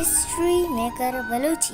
history maker Balochi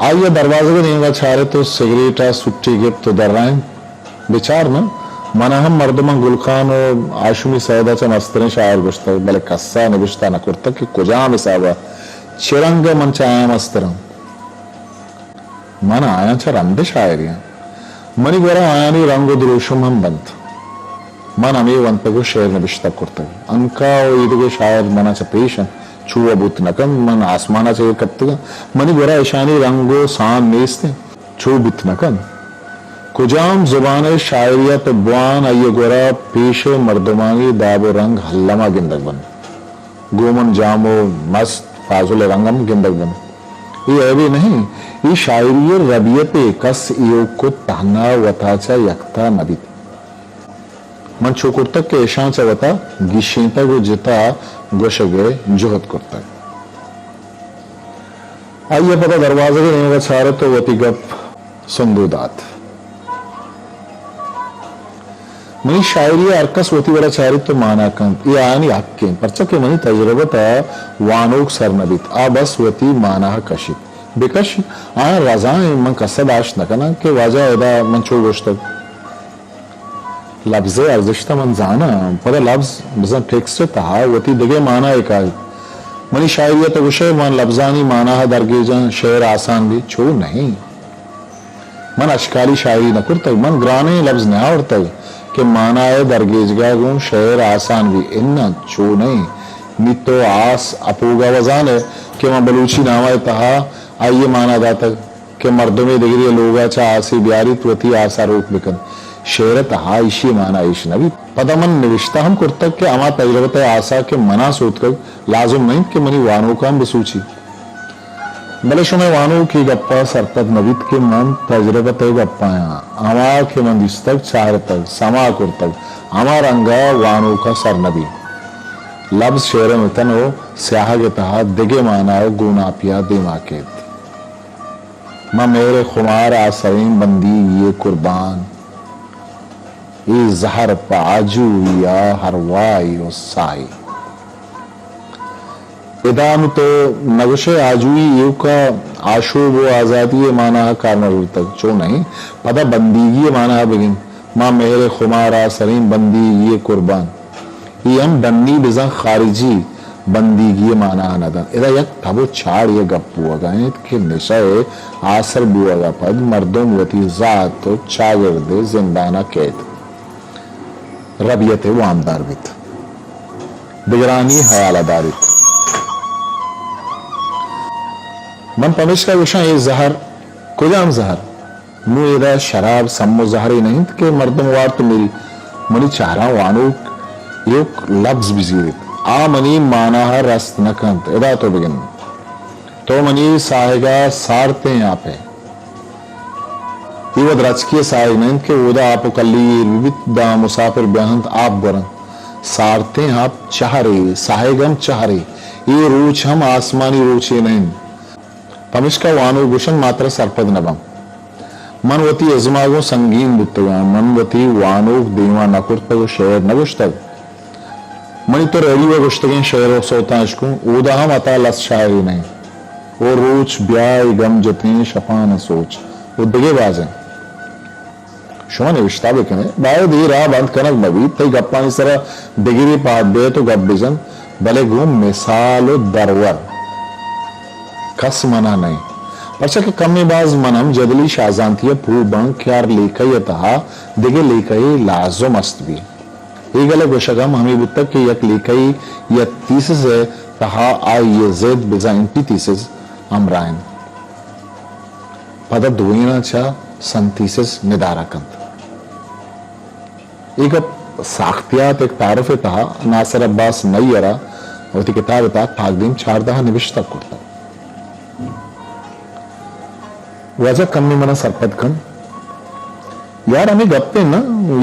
आइए दरवाजे को नहीं छारे तो सिगरेट सुट्टी गिफ्ट तो दर रहे बेचार ना मना हम मर्दमा गुलखान और आशुमी सैदा चा मस्तरे शायर गुश्ता बले कस्सा निबिश्ता न कुर्ता कि कुजाम इसाबा चिरंग मन चाया मस्तरं मन आया चा रंदे शायरियां मनी गोरा आया नहीं रंगो दुरुशुम हम बंत मन अमी वंत को शेर निबिश्ता कुर्ता अनका और इधर शायर मना चा पेशन छुआ बुत नकम मन आसमाना चाहिए कत्तगा मनी गोरा ईशानी रंगो सान नेस्ते छू बुत नकम कुजाम जुबान शायरिया तो बुआन आइए गोरा पेशे मर्दमानी दाबो रंग हल्लमा गिंदक बन गोमन जामो मस्त फाजुल रंगम गिंदक बन ये अभी नहीं ये शायरी रबियत कस योग को तहना वताचा यक्ता नबी मन छोकुर्तक के ईशान से वता गिशेंता को जिता गोशगे जुहद करता है आइए पता दरवाजे के नहीं छारे तो वती गप संदूदात मनी शायरी अरकस वती बड़ा चारी तो माना कम ये आनी हक्के परचा के मनी तजुर्बत वानोक सरनबित आ बस वती माना कशित बेकश आ रजा मन कसद आश नकना के वाजा एदा मन छो गोश्तक लफ्ज़ अर्जिश्ता मन जाना पता लफ्ज़ बज़न टेक्स्ट तहा वती दगे माना एकाल मनी शायरिया तो विषय मन लफ्ज़ानी माना है दरगेजन शेर आसान भी छो नहीं मन अशकाली शायरी न करता मन ग्राने लफ्ज़ न आवड़ता कि माना है दरगेजगा गुण शेर आसान भी इन्ना छो नहीं मितो आस अपूगा वजान है कि मैं बलूची नामा तहा आइए माना दाता कि मर्दों में दिगरी लोगा चा आसी ब्यारी त्वती आसा रोक बिकन शेरत हा इशी माना इश नबी पदमन निविश्ता हम कुर्तक के अमा तजरबत आसा के मना सोच कर लाजुम नहीं कि मनी वानो काम बसूची भले शुमे वानो की गप्पा सरपत नबीत के मन तजरबत गप्पा अमा के मन दिस्तक चार तक समा कुर्तक अमा रंगा वानो का सर नबी लफ्ज शेर मितन हो स्याह के तहा दिगे माना गुना पिया दिमाकेत मां मेरे खुमार आसरीन बंदी ये कुर्बान ये जहर पाजू या हरवाई और साई इदाम तो नगशे आजुई यू का आशूब व आजादी माना कारमर तक चो नहीं पता बंदीगी माना बिगिन मां मेरे खुमारा सरीम बंदी ये कुर्बान ये हम डन्नी बिजा खारिजी बंदीगी माना नदन इदा यक तबो छाड़ ये गप्पू अगाए के निशाए आसर बुआगा पद मर्दों वती जात तो चागिर्दे जिंदाना कैद रबियत वामदार बित बिगरानी हयालादारित मन पमिश का विषय ये जहर कुजाम जहर मुएदा शराब सम्मो जहरी नहीं के मर्दम वार तो मेरी मनी चारा वानो एक लफ्ज बिजीरित आ मनी माना रस नकंत एदा तो बिगिन तो मनी साहेगा सारते यहाँ पे इवद राजकीय साइमेंट के उदा आप कल्ली विविध दा मुसाफिर बेहंत आप बरन सारते आप चाहरे साहेगम चाहरे ये रूच हम आसमानी रूचे नहीं पमिश्का वानु गुशन मात्र सरपद नबम मनवती यजमागो संगीन बुत्तगा मनवती वानु देवा नकुर्तगो शेर नगुश्तग मनी तो रेडी व गुश्तगें शेर सोता अशकू उदा हम अता लस शायरी नहीं वो रूच ब्याय गम जतनी शफान सोच वो दगे बाजें शुमा निविश्ता बेकने बायो दी रहा बंद कनक नबी तई गप्पानी सरा दिगिरी पाद दे तो गप बिजन भले घूम मिसालो दरवर कस मना नहीं परचा के कमी बाज मनम जदली शाजांतिया पू बंक यार लेकई तहा दिगे लेकई लाजो मस्त भी ये गले गोशगम हमी बुत्तक के यक लेकई या तीसिस है तहा आई ये जेद बिजा इंटी तीसिस अमराइन पदा दुईना चा संतीसिस निदारा कंत एक साख्तियात एक तारफ तहा नासर अब्बास नैयरा और किताब था फागदीम चारदहा निविश्ता करता वजह कमी मना सरपत खन यार हमें गप्पे ना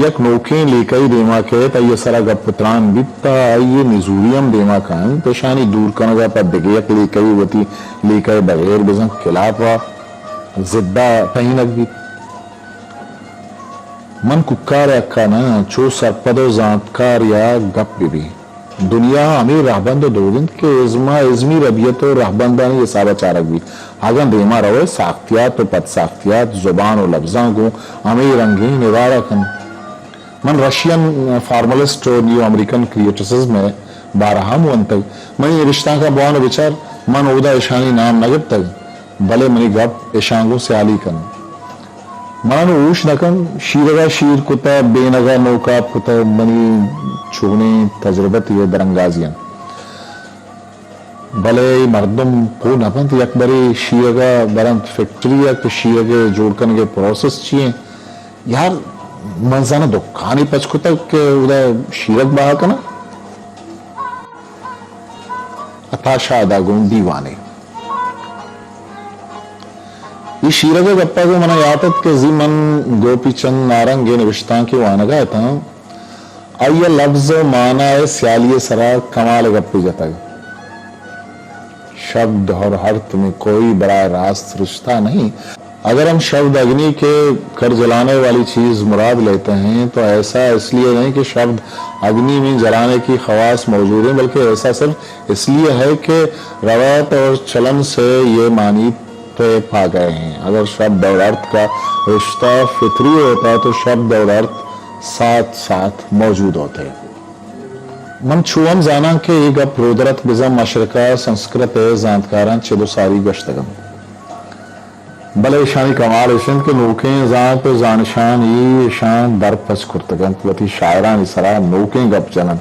यक नोके लेकई देमा के त ये सारा गप्पत्रान बित्ता ये निजूरियम देमा कान पेशानी दूर कनगा पर दिगयक लेकई वती लेकई बगैर बिजन खिलाफा जिद्दा कहीं लग भी मन कुक्कार अक्का ना चो सरपदो जांतकार या गप भी दुनिया हमें रहबंद दो दिन के इज्मा इज्मी रबियत और रहबंदा ने ये सारा चारक भी आगन देमा रहो साख्तियात और पद साख्तियात जुबान और लफ्जा को हमें रंगी निवारा कन मन रशियन फार्मलिस्ट और न्यू अमेरिकन क्रिएटिसिज्म में बारहम वन तक मन ये रिश्ता का बौन विचार मन उदा ईशानी नाम नगब तक भले मनी गप ईशांगों से आली कन मानो ऊश नकन शीरगा शीर कुता बेनगा नौका कुता मनी छूने तजुर्बत ये दरंगाजियन भले मर्दम को नपंत यकबरी शीरगा बरंत फैक्ट्री या कि शीरगे जोड़कन के प्रोसेस चाहिए यार मंजाना दुकानी पचकुता के उधर शीरक बहा कना अताशा अदागुन दीवाने ये शीरग गप्पा को मना यातत के जीमन गोपीचंद नारंगे निविष्टा की वानगा था आइए लफ्ज माना है स्यालिए सरा कमाल गप्पी जतग शब्द और अर्थ में कोई बड़ा रास्त रिश्ता नहीं अगर हम शब्द अग्नि के कर जलाने वाली चीज मुराद लेते हैं तो ऐसा इसलिए नहीं कि शब्द अग्नि में जलाने की खवास मौजूद है बल्कि ऐसा सिर्फ इसलिए है कि रवायत और चलन से ये मानी पा गए हैं अगर शब्द और अर्थ का रिश्ता फितरी होता तो शब्द और अर्थ साथ साथ मौजूद होते मन छुअम जाना के एक प्रोदरत बिजम मशरका संस्कृत जानकारां चिदो सारी गश्तगम भले ईशानी कमाल ईशन के नोके जान तो जानशान ये ईशान दर पच कुर्तगन वती शायरान इसरा नोके गप जनन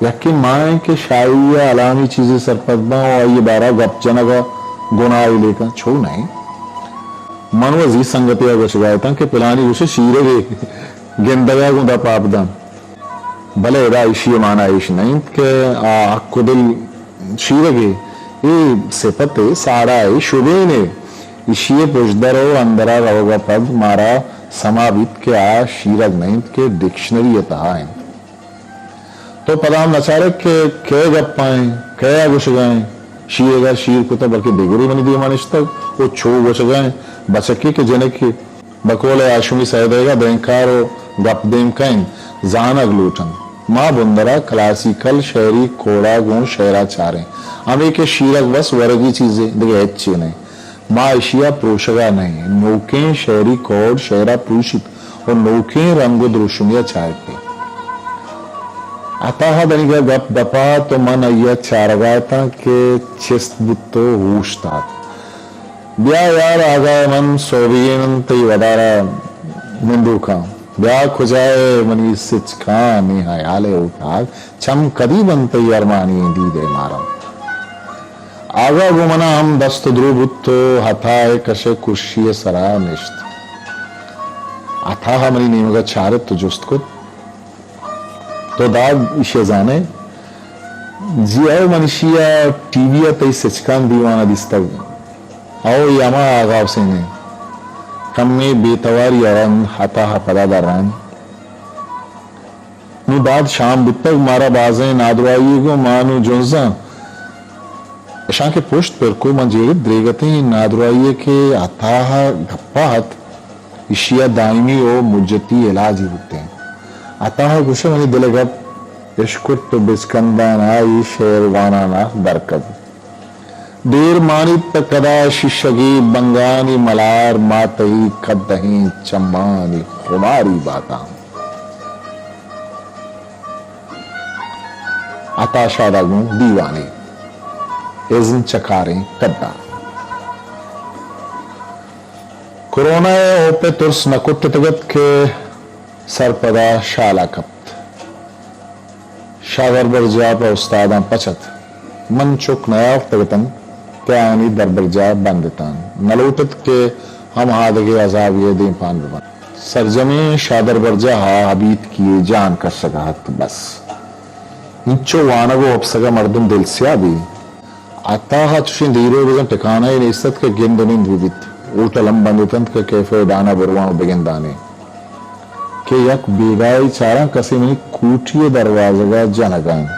यकीन माए के शायरी अलामी चीजें सरपदमा और ये बारह गप जनगा गुनाई लेकर छो नहीं मनवजी संगतिया को शिकायत के पिलानी उसे शीरे गे गेंदगा गुंदा पापदम भले एदा इशी माना इश नहीं के आको दिल शीरे गे ये सिपते सारा है शुभे ने इशिये पुजदरो अंदरा रहोगा पद मारा समावित के आ शीरग नहीं के डिक्शनरी ये तहा है तो पदाम नचारे के गप्पाएं क्या गुश गए शीरेगा शीर को तो बल्कि दिगरी बनी दी मानिश तक वो छो बच गए बचके के जने के बकोले आशुमी सहदेगा बैंकारो गप देम कैन जानग लूटन माँ बुंदरा क्लासिकल शहरी कोड़ा गुण शहरा चारे हमें के शीरक बस वर्गी चीजें देखे अच्छी नहीं माँ एशिया प्रोशगा नहीं नौके शहरी कोड शहरा प्रूषित और नौके रंगो द्रुशुमिया चाहते अतः बनिगा गप दपा तो मन अय्या चारगाता के चिस्त बुत्तो होशता ब्या यार आगा मन सोवियन तई वदारा निंदुका ब्या खुजाए मनी सिचका निहायाले उठा चम कदी बनते अरमानी दी दे मारा आगा गुमना हम दस्त ध्रुवुत्तो हथाए कशे कुर्शी सरा निश्त अथाह मनी निमगा चारित तो जुस्तकुत तो दाद इशे जाने जियाओ मनुष्या टीवी तई सचकान दीवाना दिस्तग आओ यामा आगाव से ने कम में बेतवार यारन हता पदादारान नु दाद शाम बितक मारा बाजें नादवाई को मानु जोंजा शां के पुष्ट पर को मंजेर द्रेगते नादवाई के अताह गप्पात इशिया दाइमी ओ मुज्जती इलाज होते हैं अतः कुछ मनी दिलगप इश्कुट बिस्कंदाना ई शेरवाना ना दरकब देर मानित कदा शिशगी बंगानी मलार मातई कदही चम्मानी खुमारी बाता अताशादागु दीवानी इज़्न चकारे कद्दा कोरोना ओपे तुर्स नकुट तगत के सरपदा शाला कप्त शागर बरजा पर उस्तादा पचत मन चुक नया तगतन क्या आनी दरबरजा बंदतान नलूटत के हम हादगे अजाब ये दे पान बन सरजमे शादर बरजा हा हबीत किए जान कर सगाहत बस इंचो वानगो अपसगा मर्दम दिल सिया भी आता हा चुशी धीरे बिजन टिकाना ही निस्तत के गिंदनिंद विवित ऊटलम बंदुतंत के कैफे दाना बुरवा बिगिन दाने के यक बेगाई चारा कसी मनी कूटिए दरवाजगा जनगन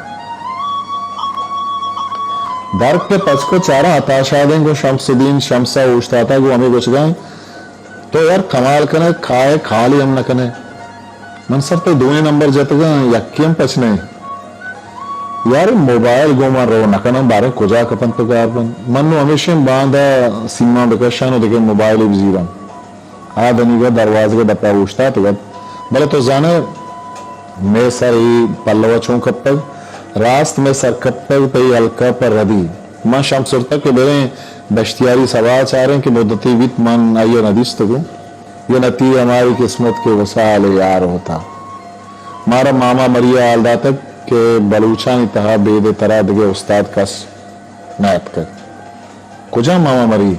दर के पच को चारा हताशा देंगे शमसुद्दीन शमसा उछता था वो हमें कुछ गए तो यार कमाल कने खाए खाली हम न कने मन सर तो 2 नंबर जतगा यक्कियम पचने यार मोबाइल गोमा रो नकन बारे कुजा कपन तो गारबन मनु हमेशा बांधा सीमा बकशानो देखे मोबाइल जीवन आदमी का दरवाजे के डप्पा उछता तो भले तो जाने मैं सर ही पल्लवा चौंक तक रास्त में सर कब तक पे हल्का पर रदी मां शाम सुर तक के बेरे दश्तियारी सवा चाह रहे हैं कि मुद्दती वित मन आइयो नदीस तो ये नती हमारी किस्मत के वसाल यार होता मारा मामा मरिया आलदा तक के बलूचा नहीं तहा बेदे तरह दिगे उस्ताद कस नायत कर कुजा मामा मरी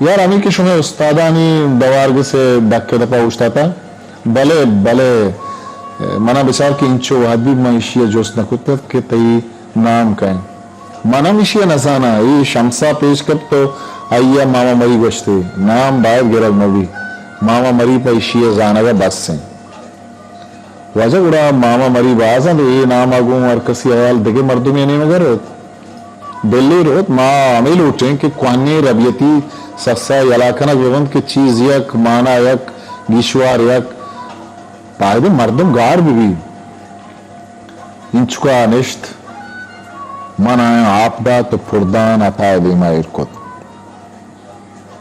यार अमी के शुमे उस्तादानी दवारग से डक्के दपा उछता था भले भले मना बिचार की इंचो हबीब माइशिया जोश नकुत के तई नाम कहें मना मिशिया नजाना ये शमसा पेश कर तो आइया मामा मरी गोश्ते नाम बायत गिरग नबी मामा मरी पर इशिया जानगा बस से वजह उड़ा मामा मरी बाजा तो ये नाम आगू और कसी अयाल दिगे मर्दों में नहीं मगर दिल्ली रोत माँ अमील उठे कि क्वानी रबियती सस्सा यलाकना विवंत की चीज यक माना यक गिशवार यक पायदे मर्दम गार भी इंचुका निश्त मना आपदा तो फुरदान आता देमा इरकुत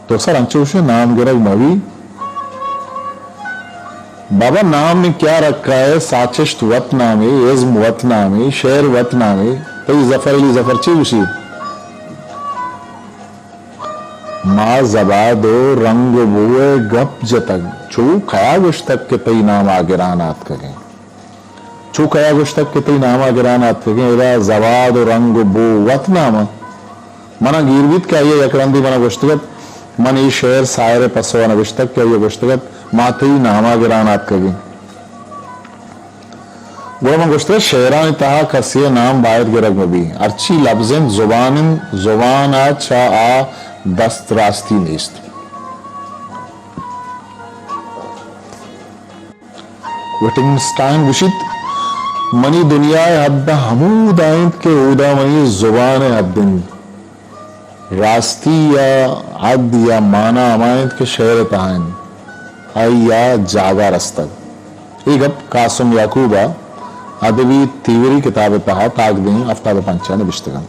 तो सर अंचुशे नाम गिरग नवी बाबा नाम में क्या रखा है साचिश्त वत नामे इज्म वत नामे शेर वत नामे तो जफर अली जफर चीवशी माँ जबादो रंग बुए गप जतक चू खया गुश तक के तई नाम आगिरानात करें चू खया गुश तक के तई नाम आगिरानात करें इरा जबाद रंग बो वत नाम मना गिरवित क्या ये यकरंदी मना गुश्तगत मन ये शेर सायरे पसवा न गुश तक क्या ये गुश्तगत माते ही नाम आगिरानात करें वो मन गुश्तगत शेरान तहा कसिए नाम बायत गिरग में भी अर्ची लफ्ज़न जुबान आ चा आ दस्त रास्ती नेस्त विटिंगस्टाइन विशित मनी दुनिया हद हमूद आइंद के उदा मनी जुबान हद्दिन रास्ती या हद या माना अमायंत के शहर तहान आई या जागा रस्तक एक अब कासम याकूबा अदबी तीवरी किताब तहा ताक दें आफ्ताब पंचा ने बिश्तगन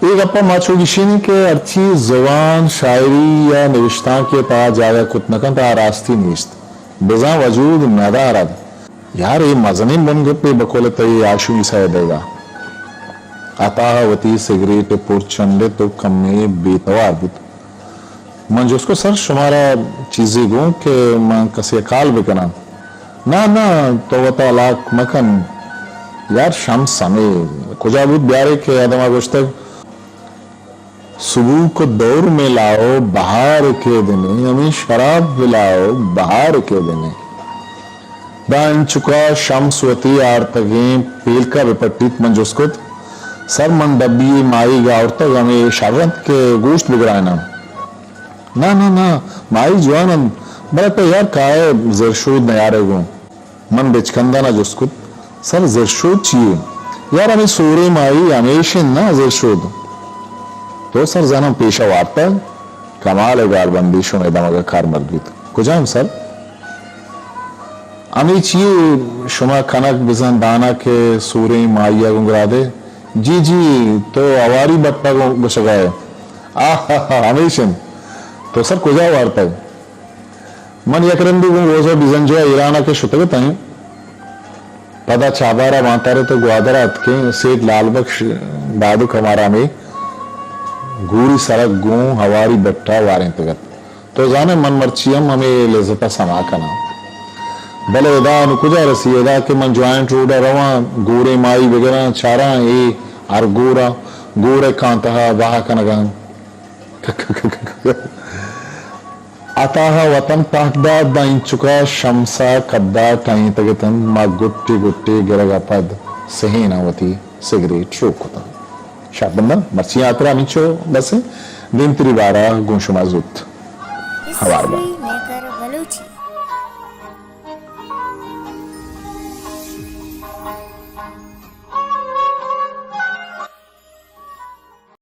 एक अपा माचो गिशीनी के अर्ची जुबान शायरी या निविश्ता के ता जागा कुतनकन ता रास्ती नीस्त बिजा वजूद नदारद यार ये मजनी बन गए पे बकोले तई आशु ईसा देगा अतावती सिगरेट पुरचंडे तो कमे बेतवा बुत मन जिसको सर शुमारा चीजें गो के मन कसे काल बिकना ना ना तो वता लाख मकन यार शम समय कुजाबुत ब्यारे के आदमा गुश्तक सुबह को दौर में लाओ बाहर के दिने हमें शराब पिलाओ बाहर के दिने दान चुका शमस्वती आर्तगे पेल का विपट्टित मंजुस्कुत सर मन डब्बी माई गावर तक हमें शरत के गोश्त बिगड़ाना ना ना ना माई जवान बड़ा तो यार काहे जरशूद न यार गो मन बिचकंदा ना जुस्कुत सर जरशूद चाहिए यार हमें सूरे माई हमेशा ना जरशूद तो सर जानम पेशा वार्ता कमाल गार बंदिशों में दमगा कार मर्गित कुजाम सर अमी चाहिए शुमा खनक बिजन दाना के सूरे माइया गुंगरा दे जी जी तो अवारी बट्टा को बसगाए हमेशा तो सर कुजा वार्ता मन यकरंदी वो बिजन जो ईराना के शुतगत हैं पदा चाबारा मातारे तो ग्वादरा के सेठ लाल बख्श दादू हमारा में गूरी सड़क गू हवारी बट्टा वारे तगत तो जाने मन मर्चियम हमें लजता समा कना भले एदा नुकुजा रसी एदा के मन ज्वाइंट रोड रवा गोरे माई वगैरह चारा ए और गोरे कांतहा वाह कनगन अताह वतन ताकदा दाइन चुका शमसा कद्दा टाई तगतन मा गुट्टी गुट्टी गिरगा पद सही नावती सिगरेट रोकता शाबंदा मर्ची यात्रा मिचो बस दिन त्रिवारा गुमशुमा जुत हवारदा हिस्ट्री मेकर बलूची